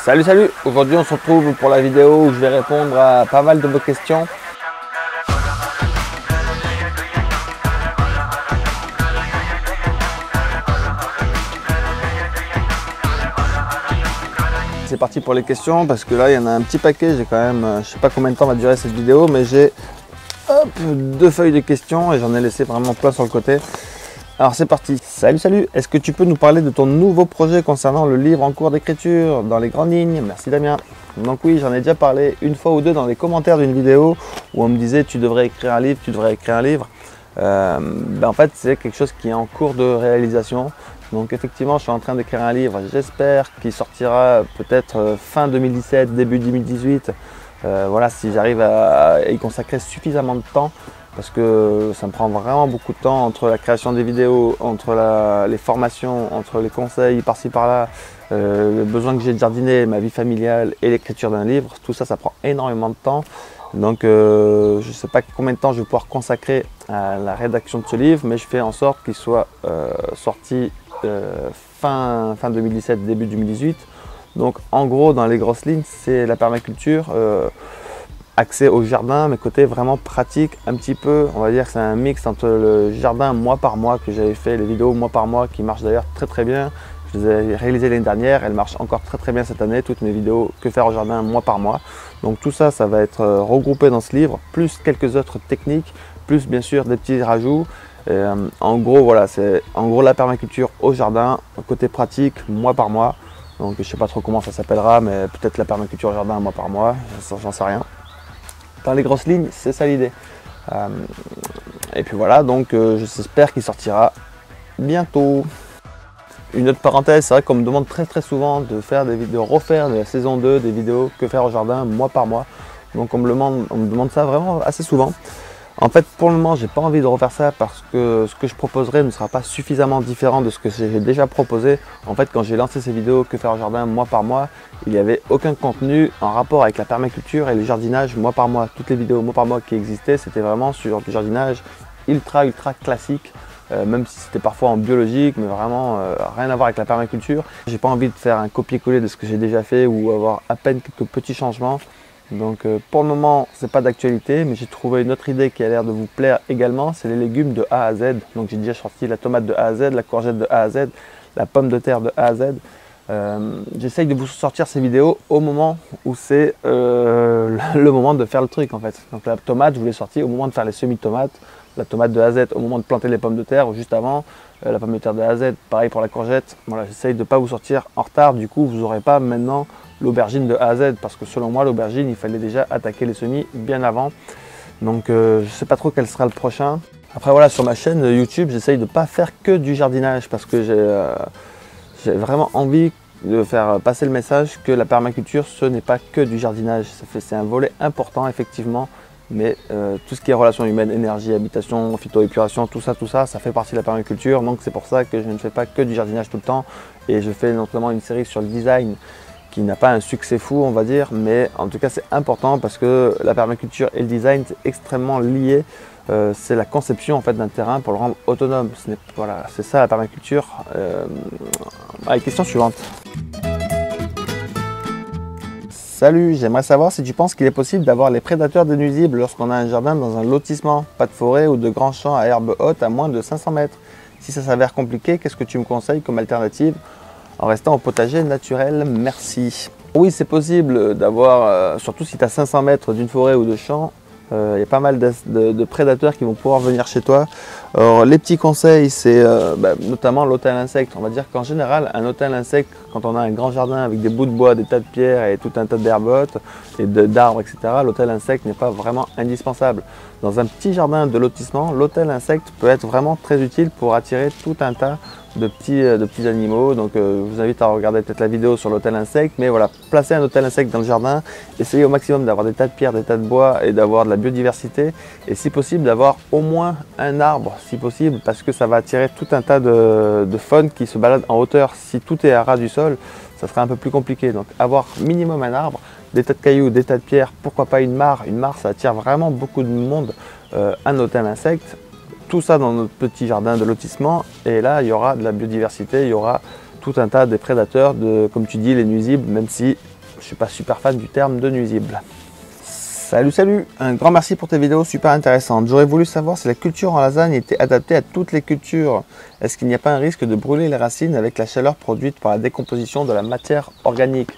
Salut, salut! Aujourd'hui on se retrouve pour la vidéo où je vais répondre à pas mal de vos questions. C'est parti pour les questions parce que là il y en a un petit paquet. J'ai quand même, je sais pas combien de temps va durer cette vidéo, mais j'ai 2 feuilles de questions et j'en ai laissé vraiment plein sur le côté. Alors c'est parti. Salut, salut. Est-ce que tu peux nous parler de ton nouveau projet concernant le livre en cours d'écriture dans les grandes lignes? Merci Damien. Donc oui, j'en ai déjà parlé une fois ou deux dans les commentaires d'une vidéo où on me disait tu devrais écrire un livre, tu devrais écrire un livre. En fait c'est quelque chose qui est en cours de réalisation. Donc effectivement je suis en train d'écrire un livre, j'espère qu'il sortira peut-être fin 2017, début 2018. Voilà, si j'arrive à y consacrer suffisamment de temps, parce que ça me prend vraiment beaucoup de temps entre la création des vidéos, entre les formations, entre les conseils par-ci par-là, le besoin que j'ai de jardiner, ma vie familiale et l'écriture d'un livre. Tout ça, ça prend énormément de temps. Donc je ne sais pas combien de temps je vais pouvoir consacrer à la rédaction de ce livre, mais je fais en sorte qu'il soit sorti fin 2017, début 2018. Donc en gros, dans les grosses lignes, c'est la permaculture, accès au jardin, mais côté vraiment pratique, un petit peu, on va dire que c'est un mix entre le jardin mois par mois que j'avais fait, les vidéos mois par mois qui marchent d'ailleurs très bien. Je les ai réalisées l'année dernière, elles marchent encore très bien cette année, toutes mes vidéos que faire au jardin mois par mois. Donc tout ça, ça va être regroupé dans ce livre, plus quelques autres techniques, plus bien sûr des petits rajouts. Et, en gros, voilà, c'est en gros la permaculture au jardin, côté pratique, mois par mois. Donc je ne sais pas trop comment ça s'appellera, mais peut-être la permaculture au jardin mois par mois, j'en sais rien. Dans les grosses lignes, c'est ça l'idée. Et puis voilà, donc j'espère qu'il sortira bientôt. Une autre parenthèse, c'est vrai qu'on me demande très souvent de faire des vidéos, refaire de la saison 2 des vidéos que faire au jardin mois par mois. Donc on me demande ça vraiment assez souvent. En fait, pour le moment, j'ai pas envie de refaire ça parce que ce que je proposerai ne sera pas suffisamment différent de ce que j'ai déjà proposé. En fait, quand j'ai lancé ces vidéos que faire au jardin mois par mois, il n'y avait aucun contenu en rapport avec la permaculture et le jardinage mois par mois. Toutes les vidéos mois par mois qui existaient, c'était vraiment sur du jardinage ultra classique. Même si c'était parfois en biologique, mais vraiment rien à voir avec la permaculture. J'ai pas envie de faire un copier-coller de ce que j'ai déjà fait ou avoir à peine quelques petits changements. Donc pour le moment, c'est pas d'actualité, mais j'ai trouvé une autre idée qui a l'air de vous plaire également, c'est les légumes de A à Z. Donc j'ai déjà sorti la tomate de A à Z, la courgette de A à Z, la pomme de terre de A à Z. J'essaye de vous sortir ces vidéos au moment où c'est le moment de faire le truc en fait. Donc la tomate, je vous l'ai sortie au moment de faire les semis de tomates. La tomate de A à Z au moment de planter les pommes de terre ou juste avant. La pomme de terre de A à Z, pareil pour la courgette. Voilà, j'essaye de ne pas vous sortir en retard, du coup vous n'aurez pas maintenant l'aubergine de A à Z, parce que selon moi l'aubergine, il fallait déjà attaquer les semis bien avant. Donc je ne sais pas trop quel sera le prochain. Après voilà, sur ma chaîne YouTube, j'essaye de ne pas faire que du jardinage, parce que j'ai vraiment envie de faire passer le message que la permaculture, ce n'est pas que du jardinage. C'est un volet important effectivement, mais tout ce qui est relations humaines, énergie, habitation, phytoépuration, tout ça, ça fait partie de la permaculture. Donc c'est pour ça que je ne fais pas que du jardinage tout le temps, et je fais notamment une série sur le design qui n'a pas un succès fou on va dire, mais en tout cas c'est important parce que la permaculture et le design c'est extrêmement lié. C'est la conception en fait d'un terrain pour le rendre autonome. Voilà, c'est ça la permaculture. Allez, question suivante. Salut, j'aimerais savoir si tu penses qu'il est possible d'avoir les prédateurs des nuisibles lorsqu'on a un jardin dans un lotissement, pas de forêt ou de grands champs à herbe haute à moins de 500 mètres. Si ça s'avère compliqué, qu'est-ce que tu me conseilles comme alternative en restant au potager naturel? Merci. Oui, c'est possible d'avoir, surtout si tu as 500 mètres d'une forêt ou de champ, il y a pas mal de prédateurs qui vont pouvoir venir chez toi. Alors, les petits conseils, c'est notamment l'hôtel insecte. On va dire qu'en général, un hôtel insecte, quand on a un grand jardin avec des bouts de bois, des tas de pierres et tout un tas d'herbes hautes et d'arbres, etc., l'hôtel insecte n'est pas vraiment indispensable. Dans un petit jardin de lotissement, l'hôtel insecte peut être vraiment très utile pour attirer tout un tas de petits animaux. Donc je vous invite à regarder peut-être la vidéo sur l'hôtel insecte, mais voilà, placer un hôtel insecte dans le jardin, essayez au maximum d'avoir des tas de pierres, des tas de bois et d'avoir de la biodiversité, et si possible d'avoir au moins un arbre si possible, parce que ça va attirer tout un tas de faune qui se balade en hauteur. Si tout est à ras du sol, ça sera un peu plus compliqué. Donc avoir minimum un arbre, des tas de cailloux, des tas de pierres, pourquoi pas une mare. Une mare, ça attire vraiment beaucoup de monde. Un hôtel insecte, tout ça dans notre petit jardin de lotissement. Et là, il y aura de la biodiversité, il y aura tout un tas de prédateurs, comme tu dis, les nuisibles, même si je ne suis pas super fan du terme de nuisible. Salut, un grand merci pour tes vidéos super intéressantes. J'aurais voulu savoir si la culture en lasagne était adaptée à toutes les cultures. Est-ce qu'il n'y a pas un risque de brûler les racines avec la chaleur produite par la décomposition de la matière organique?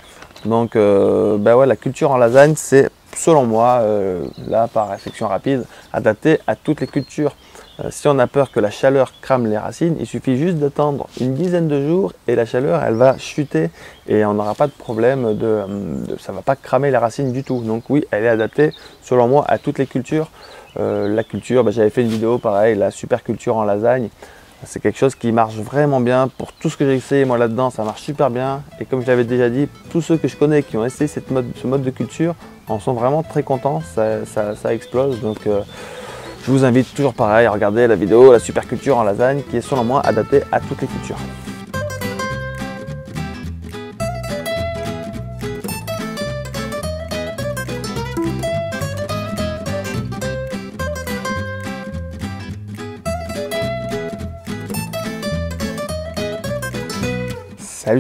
Donc ouais, la culture en lasagne, c'est selon moi, là par réflexion rapide, adapté à toutes les cultures. Si on a peur que la chaleur crame les racines, il suffit juste d'attendre une dizaine de jours et la chaleur elle va chuter et on n'aura pas de problème, ça ne va pas cramer les racines du tout. Donc oui, elle est adaptée selon moi à toutes les cultures. La culture, j'avais fait une vidéo pareil, la super culture en lasagne. C'est quelque chose qui marche vraiment bien. Pour tout ce que j'ai essayé moi là-dedans, ça marche super bien. Et comme je l'avais déjà dit, tous ceux que je connais qui ont essayé ce mode de culture en sont vraiment très contents. Ça explose. Donc je vous invite toujours pareil à regarder la vidéo La super culture en lasagne qui est selon moi adaptée à toutes les cultures.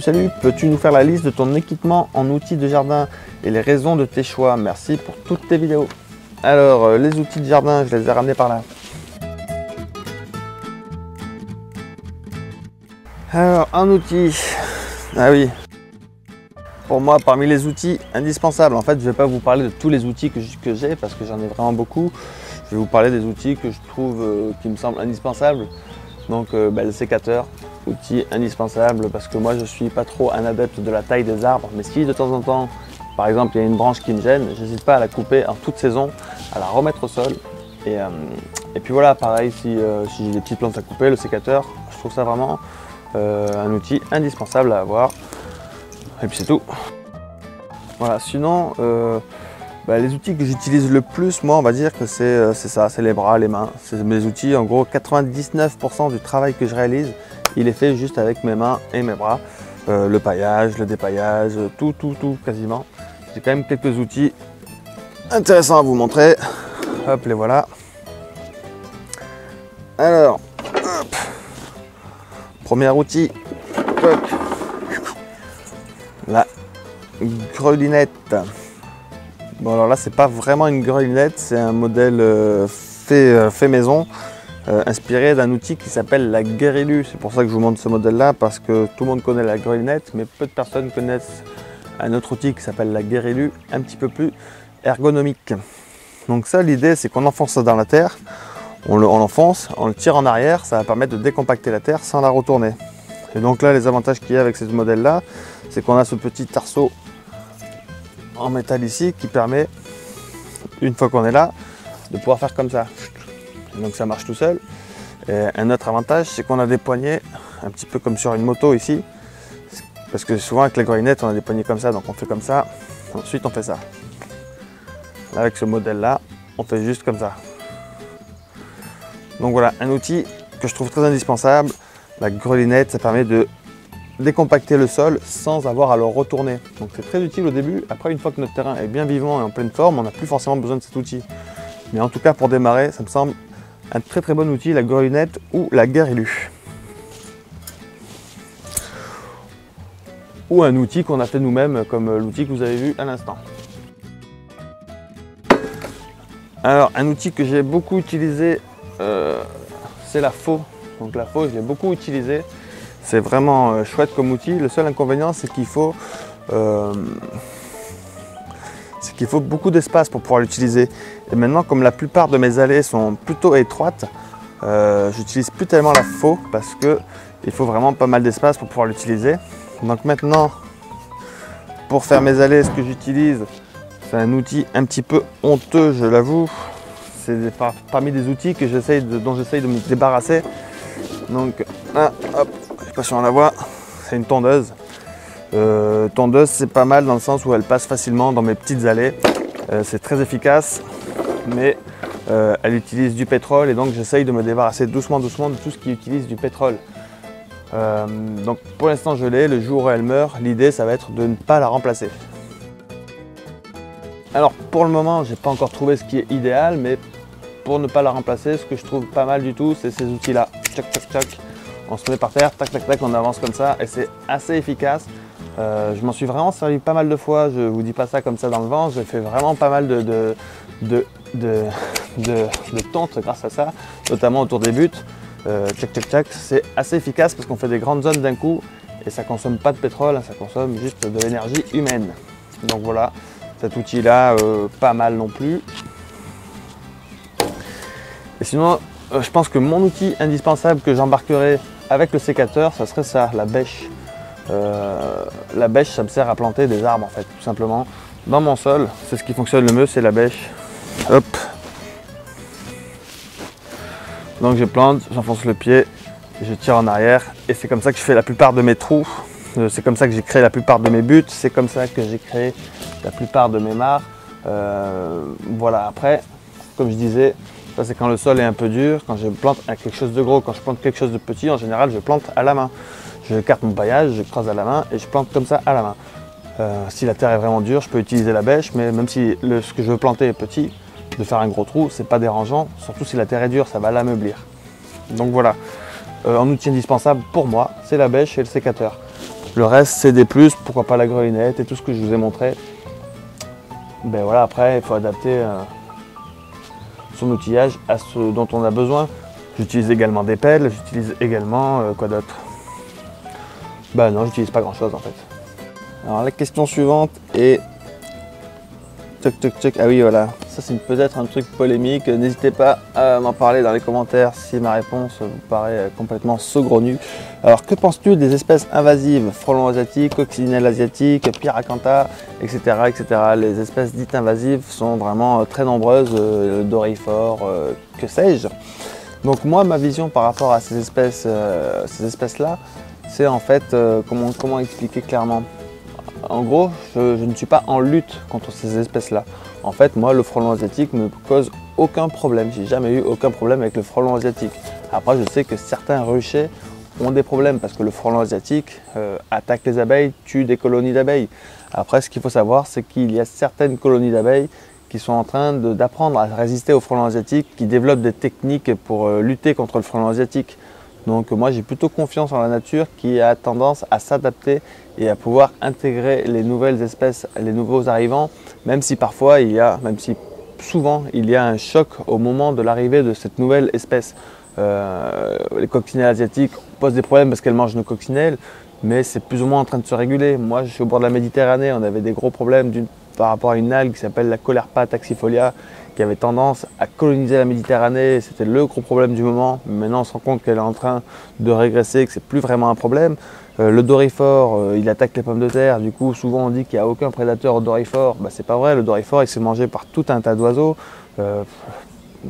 Salut, peux-tu nous faire la liste de ton équipement en outils de jardin et les raisons de tes choix? Merci pour toutes tes vidéos. Alors, les outils de jardin, je les ai ramenés par là. Alors, un outil. Ah oui. Pour moi, parmi les outils indispensables, en fait, je ne vais pas vous parler de tous les outils que j'ai parce que j'en ai vraiment beaucoup. Je vais vous parler des outils que je trouve qui me semblent indispensables. Donc, le sécateur, outil indispensable parce que moi, je ne suis pas trop un adepte de la taille des arbres. Mais si de temps en temps, par exemple, il y a une branche qui me gêne, j'hésite pas à la couper en toute saison, à la remettre au sol. Et puis voilà, pareil, si j'ai des petites plantes à couper, le sécateur, je trouve ça vraiment un outil indispensable à avoir. Et puis c'est tout. Voilà, sinon, les outils que j'utilise le plus, moi, on va dire que c'est ça, c'est les bras, les mains. C'est mes outils, en gros, 99% du travail que je réalise, il est fait juste avec mes mains et mes bras. Le paillage, le dépaillage, tout quasiment. J'ai quand même quelques outils intéressants à vous montrer. Hop, les voilà. Alors, hop. Premier outil, la grelinette. Bon alors là, c'est pas vraiment une grelinette, c'est un modèle fait maison. Inspiré d'un outil qui s'appelle la guérilu. C'est pour ça que je vous montre ce modèle-là, parce que tout le monde connaît la grelinette, mais peu de personnes connaissent un autre outil qui s'appelle la guérilu, un petit peu plus ergonomique. Donc ça, l'idée, c'est qu'on enfonce ça dans la terre, on l'enfonce, on le tire en arrière, ça va permettre de décompacter la terre sans la retourner. Et donc là, les avantages qu'il y a avec ce modèle-là, c'est qu'on a ce petit arceau en métal ici qui permet, une fois qu'on est là, de pouvoir faire comme ça. Donc ça marche tout seul. Et un autre avantage, c'est qu'on a des poignées, un petit peu comme sur une moto ici. Parce que souvent avec la grelinette, on a des poignées comme ça, donc on fait comme ça. Ensuite, on fait ça. Là, avec ce modèle-là, on fait juste comme ça. Donc voilà, un outil que je trouve très indispensable. La grelinette, ça permet de décompacter le sol sans avoir à le retourner. Donc c'est très utile au début. Après, une fois que notre terrain est bien vivant et en pleine forme, on n'a plus forcément besoin de cet outil. Mais en tout cas, pour démarrer, ça me semble un très bon outil, la grelinette ou la guérilu. Ou un outil qu'on a fait nous-mêmes, comme l'outil que vous avez vu à l'instant. Alors, un outil que j'ai beaucoup utilisé, c'est la faux. Donc la faux, je l'ai beaucoup utilisé. C'est vraiment chouette comme outil. Le seul inconvénient, c'est qu'il faut beaucoup d'espace pour pouvoir l'utiliser. Et maintenant, comme la plupart de mes allées sont plutôt étroites, j'utilise plus tellement la faux parce qu'il faut vraiment pas mal d'espace pour pouvoir l'utiliser. Donc maintenant, pour faire mes allées, ce que j'utilise, c'est un outil un petit peu honteux, je l'avoue. C'est parmi des outils que dont j'essaye de me débarrasser. Donc là, hop, je sais pas si on la voit, c'est une tondeuse. Tondeuse, c'est pas mal dans le sens où elle passe facilement dans mes petites allées. C'est très efficace, mais elle utilise du pétrole et donc j'essaye de me débarrasser doucement de tout ce qui utilise du pétrole. Donc pour l'instant je l'ai, le jour où elle meurt, l'idée ça va être de ne pas la remplacer. Alors pour le moment, j'ai pas encore trouvé ce qui est idéal, mais pour ne pas la remplacer, ce que je trouve pas mal du tout, c'est ces outils-là. Tchac, tchac, tchac. On se met par terre, tac, tac, tac, on avance comme ça et c'est assez efficace. Je m'en suis vraiment servi pas mal de fois, je vous dis pas ça comme ça dans le vent, j'ai fait vraiment pas mal de tontes grâce à ça, notamment autour des buts. Tchac, tchac, tchac, c'est assez efficace parce qu'on fait des grandes zones d'un coup et ça consomme pas de pétrole, hein, ça consomme juste de l'énergie humaine. Donc voilà, cet outil-là, pas mal non plus. Et sinon, je pense que mon outil indispensable que j'embarquerai avec le sécateur, ça serait ça, la bêche. La bêche, ça me sert à planter des arbres en fait, tout simplement. Dans mon sol, c'est ce qui fonctionne le mieux, c'est la bêche. Hop. Donc je plante, j'enfonce le pied, je tire en arrière et c'est comme ça que je fais la plupart de mes trous. C'est comme ça que j'ai créé la plupart de mes buts, c'est comme ça que j'ai créé la plupart de mes mares. Voilà, après, comme je disais, ça c'est quand le sol est un peu dur, quand je plante quelque chose de gros, quand je plante quelque chose de petit, en général je plante à la main. Je carte mon paillage, je creuse à la main et je plante comme ça à la main. Si la terre est vraiment dure, je peux utiliser la bêche, mais même si ce que je veux planter est petit, de faire un gros trou, c'est pas dérangeant, surtout si la terre est dure, ça va l'ameublir. Donc voilà, un outil indispensable pour moi, c'est la bêche et le sécateur. Le reste, c'est des plus, pourquoi pas la grelinette et tout ce que je vous ai montré. Ben voilà, après, il faut adapter son outillage à ce dont on a besoin. J'utilise également des pelles, j'utilise également, quoi d'autre? Bah non, j'utilise pas grand chose en fait. Alors la question suivante est... Toc toc toc, ah oui voilà, ça c'est peut-être un truc polémique, n'hésitez pas à m'en parler dans les commentaires si ma réponse vous paraît complètement saugrenue. Alors que penses-tu des espèces invasives, frelons asiatiques, coccinelles asiatiques, pyracantha, etc., etc. Les espèces dites invasives sont vraiment très nombreuses, le doryphore, que sais-je. Donc moi ma vision par rapport à ces espèces-là, c'est en fait, comment expliquer clairement? En gros, je ne suis pas en lutte contre ces espèces-là. En fait, moi, le frelon asiatique ne me cause aucun problème. J'ai jamais eu aucun problème avec le frelon asiatique. Après, je sais que certains ruchers ont des problèmes parce que le frelon asiatique attaque les abeilles, tue des colonies d'abeilles. Après, ce qu'il faut savoir, c'est qu'il y a certaines colonies d'abeilles qui sont en train d'apprendre à résister au frelon asiatique, qui développent des techniques pour lutter contre le frelon asiatique. Donc moi j'ai plutôt confiance en la nature qui a tendance à s'adapter et à pouvoir intégrer les nouvelles espèces, les nouveaux arrivants, même si parfois même si souvent il y a un choc au moment de l'arrivée de cette nouvelle espèce. Les coccinelles asiatiques posent des problèmes parce qu'elles mangent nos coccinelles, mais c'est plus ou moins en train de se réguler. Moi je suis au bord de la Méditerranée, on avait des gros problèmes par rapport à une algue qui s'appelle la Caulerpa taxifolia, qui avait tendance à coloniser la Méditerranée, c'était le gros problème du moment. Maintenant on se rend compte qu'elle est en train de régresser, que c'est plus vraiment un problème. Le doryphore, il attaque les pommes de terre, du coup souvent on dit qu'il n'y a aucun prédateur au doryphore. Bah, c'est pas vrai, le doryphore il se fait manger par tout un tas d'oiseaux.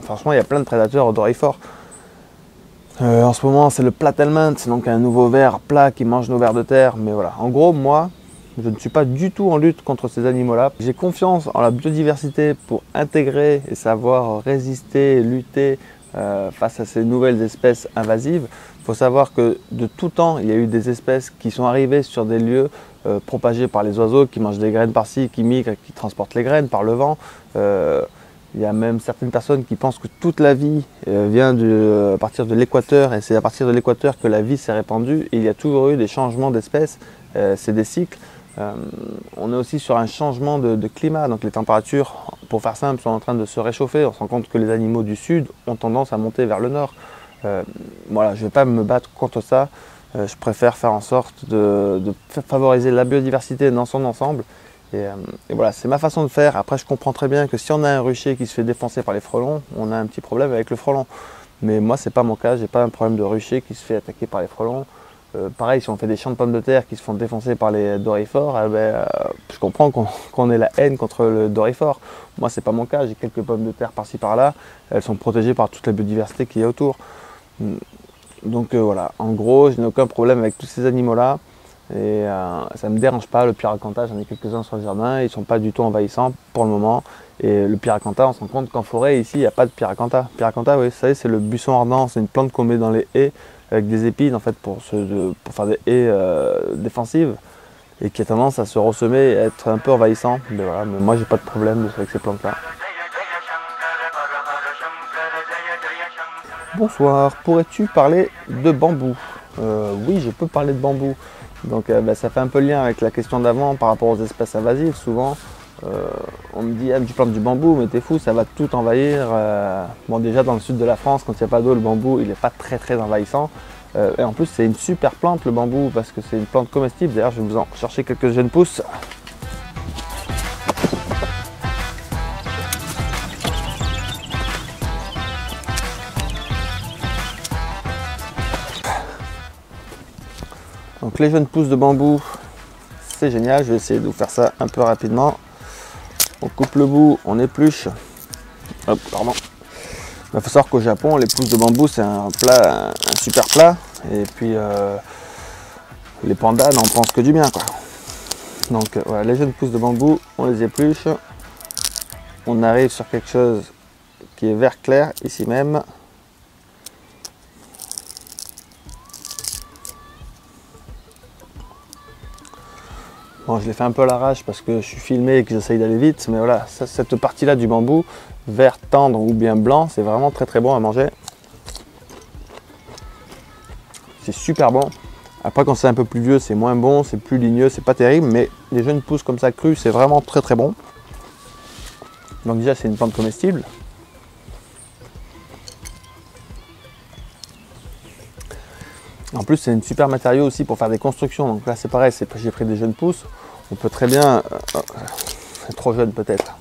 Franchement il y a plein de prédateurs au doryphore. En ce moment c'est le platelminthe, c'est donc un nouveau ver plat qui mange nos vers de terre. Mais voilà, en gros moi, je ne suis pas du tout en lutte contre ces animaux-là. J'ai confiance en la biodiversité pour intégrer et savoir résister, lutter face à ces nouvelles espèces invasives. Il faut savoir que de tout temps, il y a eu des espèces qui sont arrivées sur des lieux propagés par les oiseaux, qui mangent des graines par-ci, qui migrent, qui transportent les graines par le vent. Il y a même certaines personnes qui pensent que toute la vie vient à partir de l'équateur et c'est à partir de l'équateur que la vie s'est répandue. Et il y a toujours eu des changements d'espèces, c'est des cycles. On est aussi sur un changement de climat, donc les températures, pour faire simple, sont en train de se réchauffer. On se rend compte que les animaux du sud ont tendance à monter vers le nord. Voilà, je ne vais pas me battre contre ça. Je préfère faire en sorte de favoriser la biodiversité dans son ensemble. Et voilà, c'est ma façon de faire. Après, je comprends très bien que si on a un rucher qui se fait défoncer par les frelons, on a un petit problème avec le frelon. Mais moi, ce n'est pas mon cas. Je n'ai pas un problème de rucher qui se fait attaquer par les frelons. Pareil, si on fait des champs de pommes de terre qui se font défoncer par les doryphores, je comprends qu'on ait la haine contre le doryphore. Moi, c'est pas mon cas, j'ai quelques pommes de terre par-ci par-là, elles sont protégées par toute la biodiversité qui est autour. Donc voilà, en gros, je n'ai aucun problème avec tous ces animaux-là et ça ne me dérange pas. Le pyracantha, j'en ai quelques-uns sur le jardin, ils ne sont pas du tout envahissants pour le moment. Et le pyracantha, on se rend compte qu'en forêt, ici, il n'y a pas de pyracantha. Pyracantha, oui, vous savez, c'est le buisson ardent, c'est une plante qu'on met dans les haies avec des épines en fait pour faire des haies défensives et qui a tendance à se ressemer et à être un peu envahissant. Mais voilà, mais moi j'ai pas de problème avec ces plantes là. Bonsoir, pourrais-tu parler de bambou? Oui, je peux parler de bambou. Donc ça fait un peu lien avec la question d'avant par rapport aux espèces invasives. Souvent, on me dit tu plantes du bambou, mais t'es fou, ça va tout envahir. Bon, déjà dans le sud de la France, quand il n'y a pas d'eau, le bambou il n'est pas très envahissant. Et en plus, c'est une super plante le bambou parce que c'est une plante comestible. D'ailleurs, je vais vous en chercher quelques jeunes pousses. Donc les jeunes pousses de bambou, c'est génial. Je vais essayer de vous faire ça un peu rapidement. On coupe le bout, on épluche. Hop, pardon. Il faut savoir qu'au Japon, les pousses de bambou, c'est un plat, un super plat. Et puis les pandas n'en pensent que du bien, quoi. Donc voilà, les jeunes pousses de bambou, on les épluche. On arrive sur quelque chose qui est vert clair, ici même. Bon, je l'ai fait un peu à l'arrache parce que je suis filmé et que j'essaye d'aller vite, mais voilà, cette partie-là du bambou, vert tendre ou bien blanc, c'est vraiment très bon à manger. C'est super bon. Après, quand c'est un peu plus vieux, c'est moins bon, c'est plus ligneux, c'est pas terrible, mais les jeunes pousses comme ça crues, c'est vraiment très bon. Donc déjà, c'est une plante comestible. En plus, c'est un super matériau aussi pour faire des constructions. Donc là, c'est pareil, j'ai pris des jeunes pousses. On peut très bien... c'est trop jeune peut-être.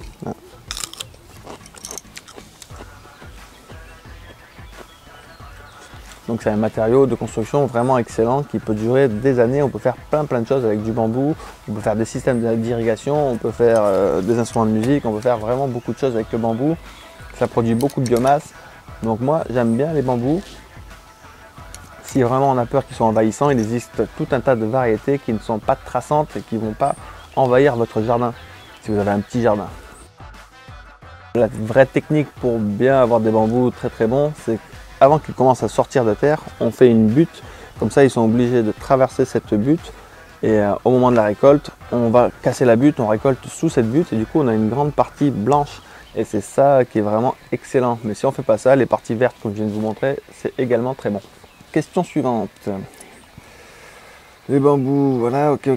Donc c'est un matériau de construction vraiment excellent qui peut durer des années. On peut faire plein de choses avec du bambou. On peut faire des systèmes d'irrigation, on peut faire des instruments de musique, on peut faire vraiment beaucoup de choses avec le bambou. Ça produit beaucoup de biomasse. Donc moi, j'aime bien les bambous. Si vraiment on a peur qu'ils soient envahissants, il existe tout un tas de variétés qui ne sont pas traçantes et qui ne vont pas envahir votre jardin, si vous avez un petit jardin. La vraie technique pour bien avoir des bambous très bons, c'est qu'avant qu'ils commencent à sortir de terre, on fait une butte. Comme ça, ils sont obligés de traverser cette butte. Et au moment de la récolte, on va casser la butte, on récolte sous cette butte. Et du coup, on a une grande partie blanche. Et c'est ça qui est vraiment excellent. Mais si on ne fait pas ça, les parties vertes, comme je viens de vous montrer, c'est également très bon. Question suivante. Les bambous, voilà, ok.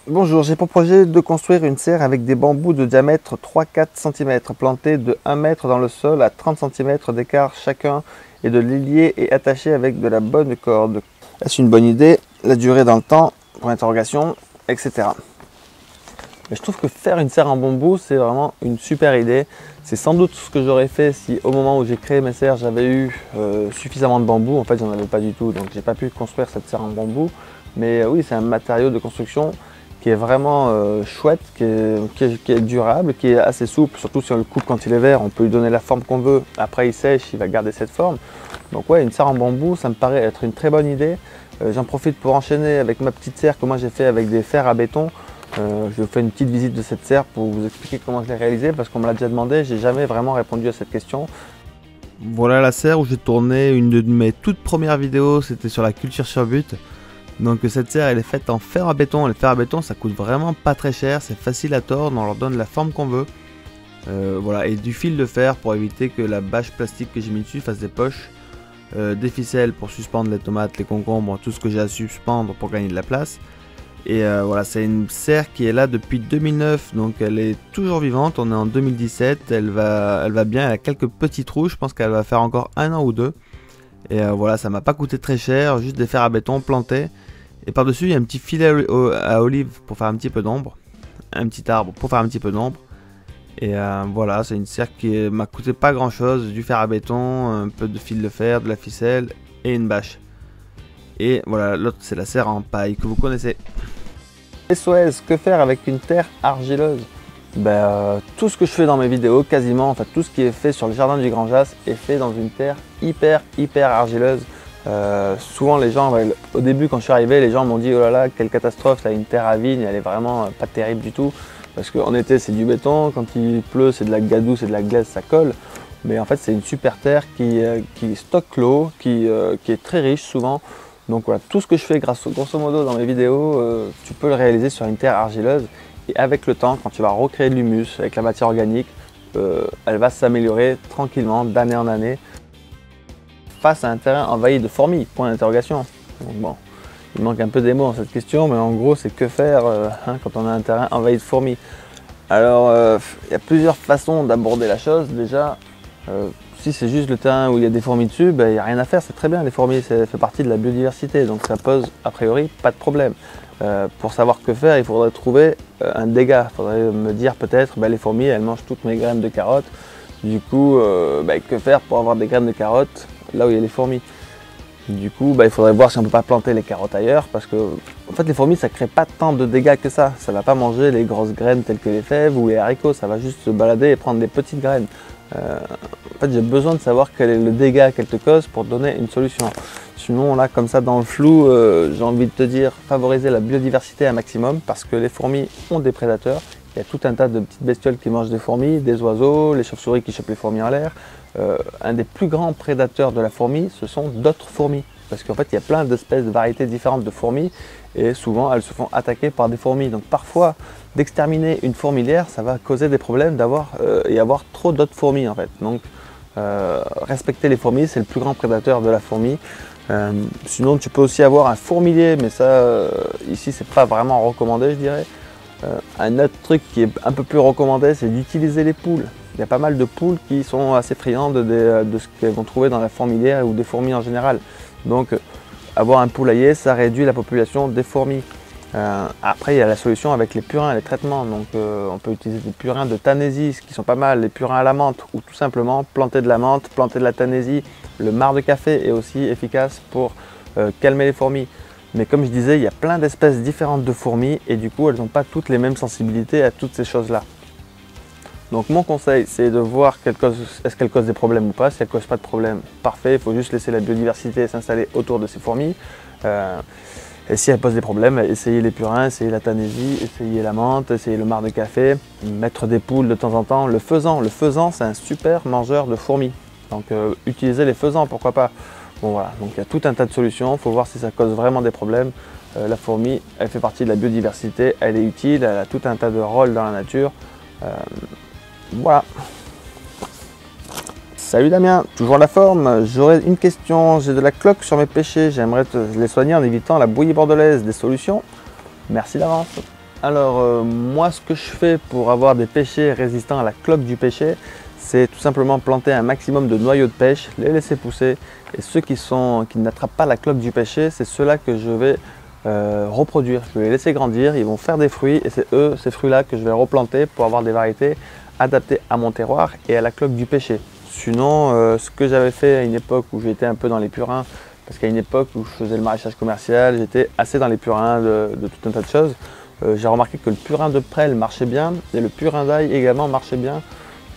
Bonjour, j'ai pour projet de construire une serre avec des bambous de diamètre 3-4 cm, plantés de 1 mètre dans le sol à 30 cm d'écart chacun, et de les lier et attacher avec de la bonne corde. Est-ce une bonne idée? La durée dans le temps, pour l'interrogation, etc. Mais je trouve que faire une serre en bambou, c'est vraiment une super idée. C'est sans doute ce que j'aurais fait si au moment où j'ai créé mes serres, j'avais eu suffisamment de bambou. En fait, j'en avais pas du tout, donc j'ai pas pu construire cette serre en bambou. Mais oui, c'est un matériau de construction qui est vraiment chouette, qui est durable, qui est assez souple. Surtout si on le coupe quand il est vert, on peut lui donner la forme qu'on veut. Après, il sèche, il va garder cette forme. Donc ouais, une serre en bambou, ça me paraît être une très bonne idée. J'en profite pour enchaîner avec ma petite serre que moi j'ai fait avec des fers à béton. Je fais une petite visite de cette serre pour vous expliquer comment je l'ai réalisée parce qu'on me l'a déjà demandé, j'ai jamais vraiment répondu à cette question. Voilà la serre où j'ai tourné une de mes toutes premières vidéos, c'était sur la culture sur but. Donc cette serre elle est faite en fer à béton, les fers à béton ça coûte vraiment pas très cher, c'est facile à tordre, on leur donne la forme qu'on veut. Voilà, et du fil de fer pour éviter que la bâche plastique que j'ai mis dessus fasse des poches. Des ficelles pour suspendre les tomates, les concombres, tout ce que j'ai à suspendre pour gagner de la place. Et voilà, c'est une serre qui est là depuis 2009, donc elle est toujours vivante, on est en 2017, elle va bien, elle a quelques petits trous, je pense qu'elle va faire encore 1 an ou 2. Et voilà, ça m'a pas coûté très cher, juste des fers à béton plantés. Et par-dessus, il y a un petit filet à olive pour faire un petit peu d'ombre, un petit arbre pour faire un petit peu d'ombre. Et voilà, c'est une serre qui m'a coûté pas grand chose, du fer à béton, un peu de fil de fer, de la ficelle et une bâche. Et voilà, l'autre c'est la serre en paille que vous connaissez. SOS, que faire avec une terre argileuse? Tout ce que je fais dans mes vidéos, quasiment, en fait tout ce qui est fait sur le jardin du Grand Jas est fait dans une terre hyper argileuse. Souvent les gens, au début quand je suis arrivé, les gens m'ont dit oh là là, quelle catastrophe, là une terre à vigne, elle est vraiment pas terrible du tout. Parce qu'en été c'est du béton, quand il pleut c'est de la gadoue, c'est de la glaise, ça colle. Mais en fait c'est une super terre qui stocke l'eau, qui est très riche souvent. Donc voilà, tout ce que je fais grosso modo dans mes vidéos, tu peux le réaliser sur une terre argileuse. Et avec le temps, quand tu vas recréer de l'humus avec la matière organique, elle va s'améliorer tranquillement d'année en année face à un terrain envahi de fourmis, point d'interrogation. Bon, il manque un peu des mots dans cette question, mais en gros c'est que faire quand on a un terrain envahi de fourmis. Alors il y a plusieurs façons d'aborder la chose. Déjà, si c'est juste le terrain où il y a des fourmis dessus, il n'y a rien à faire, c'est très bien, les fourmis, ça fait partie de la biodiversité, donc ça pose a priori pas de problème. Pour savoir que faire, il faudrait trouver un dégât. Il faudrait me dire peut-être, les fourmis, elles mangent toutes mes graines de carottes. Du coup, que faire pour avoir des graines de carottes là où il y a les fourmis? Du coup, il faudrait voir si on ne peut pas planter les carottes ailleurs, parce que en fait, les fourmis, ça ne crée pas tant de dégâts que ça. Ça ne va pas manger les grosses graines telles que les fèves ou les haricots, ça va juste se balader et prendre des petites graines. En fait, j'ai besoin de savoir quel est le dégât qu'elle te cause pour te donner une solution. Sinon, là, comme ça, dans le flou, j'ai envie de te dire, favoriser la biodiversité un maximum, parce que les fourmis ont des prédateurs. Il y a tout un tas de petites bestioles qui mangent des fourmis, des oiseaux, les chauves-souris qui chopent les fourmis en l'air. Un des plus grands prédateurs de la fourmi, ce sont d'autres fourmis. Parce qu'en fait, il y a plein d'espèces, de variétés différentes de fourmis, et souvent, elles se font attaquer par des fourmis. Donc parfois, d'exterminer une fourmilière, ça va causer des problèmes d'avoir trop d'autres fourmis, en fait. Donc, respecter les fourmis, c'est le plus grand prédateur de la fourmi. Sinon, tu peux aussi avoir un fourmilier, mais ça, ici, c'est pas vraiment recommandé, je dirais. Un autre truc qui est un peu plus recommandé, c'est d'utiliser les poules. Il y a pas mal de poules qui sont assez friandes de ce qu'elles vont trouver dans la fourmilière ou des fourmis en général. Donc, avoir un poulailler, ça réduit la population des fourmis. Après, il y a la solution avec les purins, les traitements. Donc, on peut utiliser des purins de Tanésie, qui sont pas mal, les purins à la menthe, ou tout simplement planter de la menthe, planter de la Tanésie. Le marc de café est aussi efficace pour calmer les fourmis. Mais comme je disais, il y a plein d'espèces différentes de fourmis et du coup, elles n'ont pas toutes les mêmes sensibilités à toutes ces choses-là. Donc mon conseil, c'est de voir est-ce qu'elles causent des problèmes ou pas. Si elles ne causent pas de problème, parfait, il faut juste laisser la biodiversité s'installer autour de ces fourmis. Et si elles posent des problèmes, essayez les purins, essayez la Tanésie, essayez la menthe, essayez le marc de café, mettre des poules de temps en temps. Le faisan, c'est un super mangeur de fourmis. Donc utilisez les faisans, pourquoi pas. Bon voilà, donc il y a tout un tas de solutions, il faut voir si ça cause vraiment des problèmes. La fourmi, elle fait partie de la biodiversité, elle est utile, elle a tout un tas de rôles dans la nature. Voilà. Salut Damien, toujours la forme. J'aurais une question, j'ai de la cloque sur mes pêchers, j'aimerais les soigner en évitant la bouillie bordelaise. Des solutions? Merci d'avance. Alors moi, ce que je fais pour avoir des pêchers résistants à la cloque du pêcher, c'est tout simplement planter un maximum de noyaux de pêche, les laisser pousser. Et ceux qui n'attrapent pas la cloque du pêcher, c'est ceux-là que je vais reproduire. Je vais les laisser grandir, ils vont faire des fruits et c'est ces fruits-là que je vais replanter pour avoir des variétés adaptées à mon terroir et à la cloque du pêcher. Sinon, ce que j'avais fait à une époque où j'étais un peu dans les purins, parce qu'à une époque où je faisais le maraîchage commercial, j'étais assez dans les purins de tout un tas de choses. J'ai remarqué que le purin de prêle marchait bien et le purin d'ail également marchait bien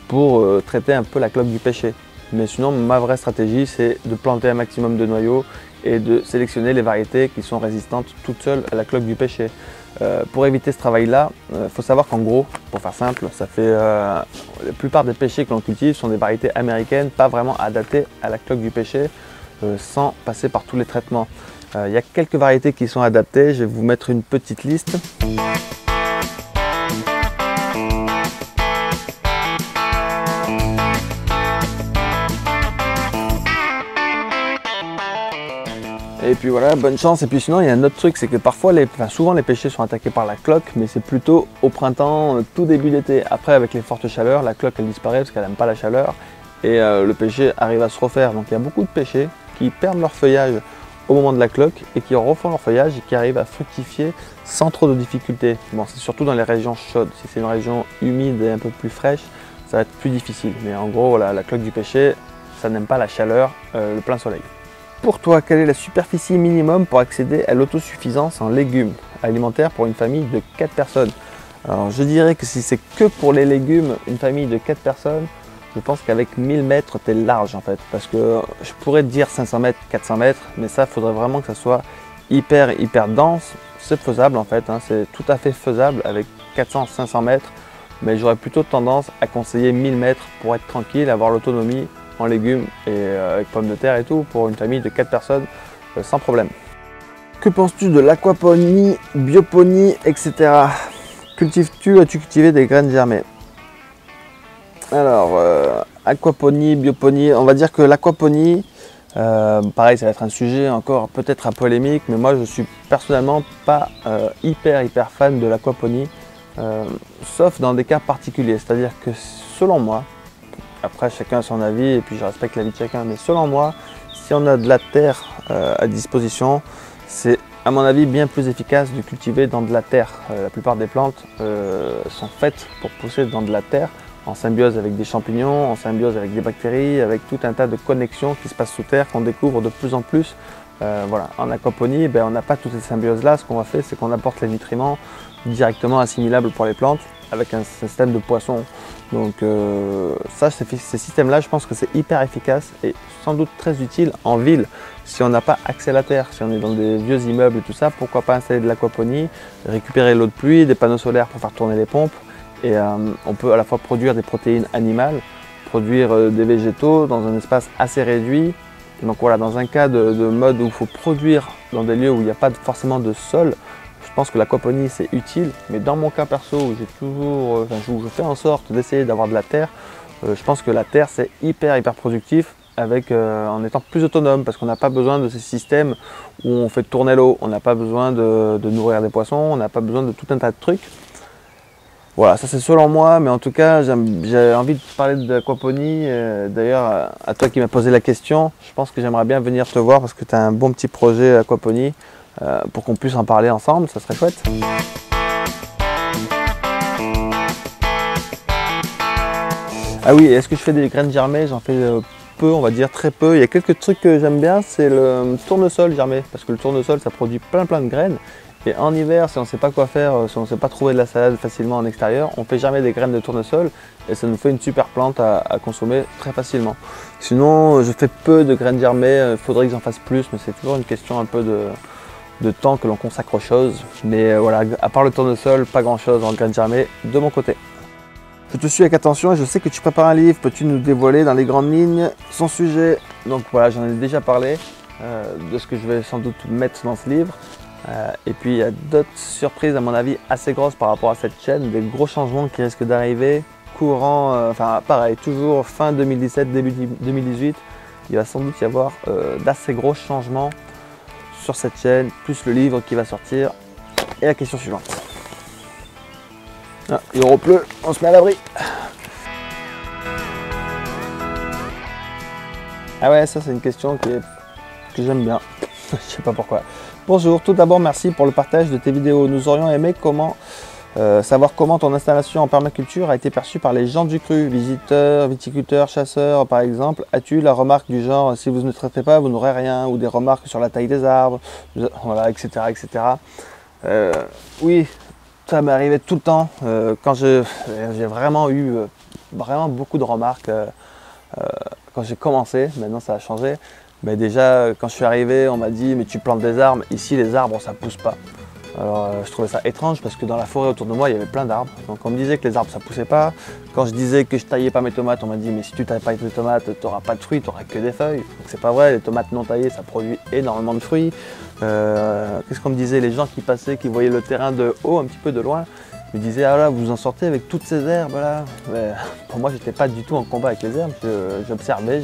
pour traiter un peu la cloque du pêcher. Mais sinon, ma vraie stratégie, c'est de planter un maximum de noyaux et de sélectionner les variétés qui sont résistantes toutes seules à la cloque du pêcher. Pour éviter ce travail-là, il faut savoir qu'en gros, pour faire simple, la plupart des pêchers que l'on cultive sont des variétés américaines, pas vraiment adaptées à la cloque du pêcher, sans passer par tous les traitements. Il y a quelques variétés qui sont adaptées, je vais vous mettre une petite liste. Et puis voilà, bonne chance. Et puis sinon, il y a un autre truc, c'est que parfois, souvent les pêchers sont attaqués par la cloque, mais c'est plutôt au printemps, tout début d'été. Après, avec les fortes chaleurs, la cloque elle disparaît parce qu'elle n'aime pas la chaleur et le pêcher arrive à se refaire. Donc il y a beaucoup de pêchers qui perdent leur feuillage au moment de la cloque et qui refont leur feuillage et qui arrivent à fructifier sans trop de difficultés. Bon, c'est surtout dans les régions chaudes. Si c'est une région humide et un peu plus fraîche, ça va être plus difficile. Mais en gros, voilà, la cloque du pêcher, ça n'aime pas la chaleur, le plein soleil. Pour toi, quelle est la superficie minimum pour accéder à l'autosuffisance en légumes alimentaires pour une famille de 4 personnes? Alors je dirais que si c'est que pour les légumes, une famille de 4 personnes, je pense qu'avec 1000 mètres, tu es large en fait. Parce que je pourrais te dire 500 mètres, 400 mètres, mais ça, il faudrait vraiment que ça soit hyper dense. C'est faisable en fait, hein, c'est tout à fait faisable avec 400-500 mètres. Mais j'aurais plutôt tendance à conseiller 1000 mètres pour être tranquille, avoir l'autonomie en légumes et avec pommes de terre et tout pour une famille de 4 personnes sans problème. Que penses-tu de l'aquaponie, bioponie, etc. Cultives-tu, as-tu cultivé des graines germées? Alors, aquaponie, bioponie, on va dire que l'aquaponie, pareil, ça va être un sujet encore peut-être à polémique, mais moi je suis personnellement pas hyper fan de l'aquaponie, sauf dans des cas particuliers. C'est-à-dire que selon moi, après chacun a son avis et puis je respecte l'avis de chacun, mais selon moi, si on a de la terre à disposition, c'est à mon avis bien plus efficace de cultiver dans de la terre. La plupart des plantes sont faites pour pousser dans de la terre, en symbiose avec des champignons, en symbiose avec des bactéries, avec tout un tas de connexions qui se passent sous terre, qu'on découvre de plus en plus. Voilà. En aquaponie, on n'a pas toutes ces symbioses-là. Ce qu'on va faire, c'est qu'on apporte les nutriments directement assimilables pour les plantes avec un système de poissons. Donc ça, ces systèmes-là, je pense que c'est hyper efficace et sans doute très utile en ville. Si on n'a pas accès à la terre, si on est dans des vieux immeubles et tout ça, pourquoi pas installer de l'aquaponie, récupérer l'eau de pluie, des panneaux solaires pour faire tourner les pompes. Et on peut à la fois produire des protéines animales, produire des végétaux dans un espace assez réduit. Donc voilà, dans un cas de mode où il faut produire dans des lieux où il n'y a pas forcément de sol, je pense que l'aquaponie c'est utile. Mais dans mon cas perso, où j'ai toujours, où je fais en sorte d'essayer d'avoir de la terre, je pense que la terre c'est hyper productif en étant plus autonome, parce qu'on n'a pas besoin de ces systèmes où on fait tourner l'eau, on n'a pas besoin de nourrir des poissons, on n'a pas besoin de tout un tas de trucs. Voilà, ça c'est selon moi, mais en tout cas, j'ai envie de parler de l'aquaponie. D'ailleurs, à toi qui m'as posé la question, je pense que j'aimerais bien venir te voir parce que tu as un bon petit projet aquaponie pour qu'on puisse en parler ensemble, ça serait chouette. Ah oui, est-ce que je fais des graines germées? J'en fais peu, on va dire très peu. Il y a quelques trucs que j'aime bien, c'est le tournesol germé, parce que le tournesol, ça produit plein de graines. Et en hiver, si on ne sait pas quoi faire, si on ne sait pas trouver de la salade facilement en extérieur, on fait germer des graines de tournesol et ça nous fait une super plante à consommer très facilement. Sinon, je fais peu de graines germées, il faudrait que j'en fasse plus, mais c'est toujours une question un peu de temps que l'on consacre aux choses. Mais voilà, à part le tournesol, pas grand chose en graines germées de mon côté. Je te suis avec attention et je sais que tu prépares un livre. Peux-tu nous dévoiler dans les grandes lignes son sujet? Donc voilà, j'en ai déjà parlé de ce que je vais sans doute mettre dans ce livre. Et puis il y a d'autres surprises à mon avis assez grosses par rapport à cette chaîne, des gros changements qui risquent d'arriver courant, enfin pareil, toujours fin 2017, début 2018, il va sans doute y avoir d'assez gros changements sur cette chaîne, plus le livre qui va sortir. Et la question suivante. Ah, il repleut, on se met à l'abri. Ah ouais, ça c'est une question que j'aime bien, je sais pas pourquoi. Bonjour, tout d'abord merci pour le partage de tes vidéos. Nous aurions aimé savoir comment ton installation en permaculture a été perçue par les gens du cru, visiteurs, viticulteurs, chasseurs par exemple. As-tu la remarque du genre si vous ne traitez pas vous n'aurez rien, ou des remarques sur la taille des arbres, voilà, etc. Oui, ça m'est arrivé tout le temps quand j'ai vraiment eu beaucoup de remarques quand j'ai commencé. Maintenant ça a changé. Mais déjà, quand je suis arrivé, on m'a dit « mais tu plantes des arbres, ici les arbres ça pousse pas ». Alors je trouvais ça étrange parce que dans la forêt autour de moi, il y avait plein d'arbres. Donc on me disait que les arbres ça poussait pas. Quand je disais que je taillais pas mes tomates, on m'a dit « mais si tu tailles pas tes tomates, tu n'auras pas de fruits, tu n'auras que des feuilles ». Donc c'est pas vrai, les tomates non taillées, ça produit énormément de fruits. Qu'est-ce qu'on me disait? Les gens qui passaient, qui voyaient le terrain de haut, un petit peu de loin, me disaient « ah là, vous en sortez avec toutes ces herbes là ». Pour moi, j'étais pas du tout en combat avec les herbes, j'observais,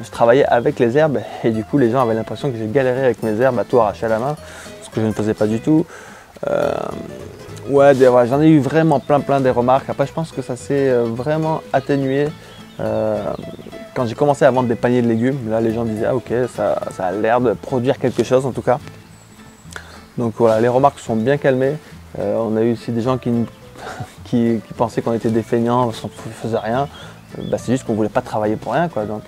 je travaillais avec les herbes et du coup les gens avaient l'impression que j'ai galéré avec mes herbes à tout arracher à la main, ce que je ne faisais pas du tout. Ouais, j'en ai eu vraiment plein des remarques. Après je pense que ça s'est vraiment atténué quand j'ai commencé à vendre des paniers de légumes. Là les gens disaient ah ok, ça a l'air de produire quelque chose en tout cas. Donc voilà, les remarques sont bien calmées. On a eu aussi des gens qui pensaient qu'on était des feignants, on ne faisait rien. C'est juste qu'on ne voulait pas travailler pour rien, quoi. Donc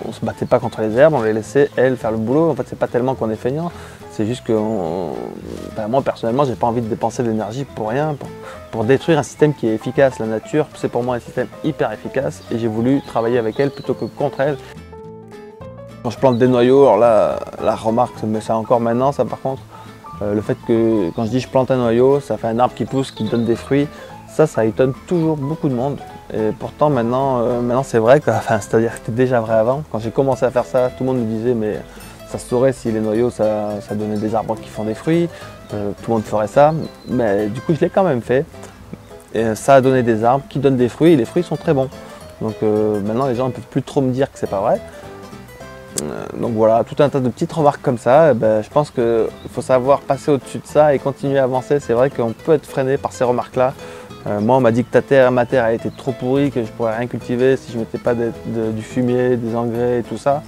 on ne se battait pas contre les herbes, on les laissait elles faire le boulot. En fait c'est pas tellement qu'on est feignant, c'est juste que moi personnellement j'ai pas envie de dépenser de l'énergie pour rien, pour détruire un système qui est efficace. La nature c'est pour moi un système hyper efficace et j'ai voulu travailler avec elle plutôt que contre elle. Quand je plante des noyaux, alors là la remarque, mais ça encore maintenant ça par contre, le fait que quand je dis je plante un noyau, ça fait un arbre qui pousse, qui donne des fruits, ça étonne toujours beaucoup de monde. Et pourtant maintenant c'est vrai, c'est-à-dire que c'était déjà vrai avant. Quand j'ai commencé à faire ça, tout le monde me disait mais ça se saurait si les noyaux ça donnait des arbres qui font des fruits, tout le monde ferait ça. Mais du coup je l'ai quand même fait. Et ça a donné des arbres qui donnent des fruits et les fruits sont très bons. Donc maintenant les gens ne peuvent plus trop me dire que c'est pas vrai. Donc voilà, tout un tas de petites remarques comme ça. Je pense qu'il faut savoir passer au-dessus de ça et continuer à avancer. C'est vrai qu'on peut être freiné par ces remarques-là. Moi, on m'a dit que ma terre a été trop pourrie, que je pourrais rien cultiver si je ne mettais pas du fumier, des engrais et tout ça.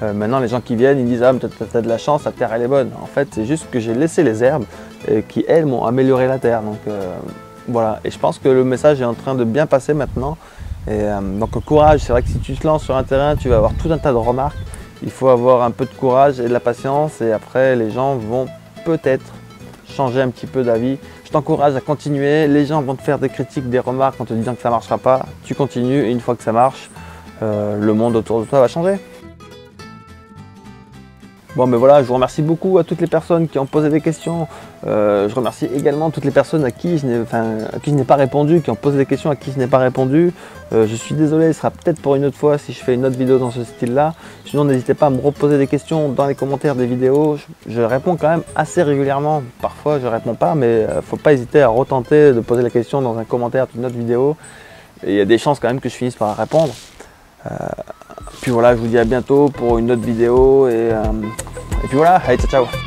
Maintenant, les gens qui viennent, ils disent « Ah, mais t'as de la chance, ta terre elle est bonne ». En fait, c'est juste que j'ai laissé les herbes qui, elles, m'ont amélioré la terre. Donc voilà, et je pense que le message est en train de bien passer maintenant. Et donc courage, c'est vrai que si tu te lances sur un terrain, tu vas avoir tout un tas de remarques. Il faut avoir un peu de courage et de la patience et après les gens vont peut-être changer un petit peu d'avis. Je t'encourage à continuer, les gens vont te faire des critiques, des remarques en te disant que ça ne marchera pas. Tu continues et une fois que ça marche, le monde autour de toi va changer. Bon, mais voilà, je vous remercie beaucoup à toutes les personnes qui ont posé des questions. Je remercie également toutes les personnes à qui je n'ai pas répondu, qui ont posé des questions à qui je n'ai pas répondu. Je suis désolé, ce sera peut-être pour une autre fois si je fais une autre vidéo dans ce style-là. Sinon, n'hésitez pas à me reposer des questions dans les commentaires des vidéos. Je réponds quand même assez régulièrement. Parfois, je ne réponds pas, mais il ne faut pas hésiter à retenter de poser la question dans un commentaire d'une autre vidéo. Et il y a des chances quand même que je finisse par répondre. Puis voilà, je vous dis à bientôt pour une autre vidéo et puis voilà, allez, ciao ciao.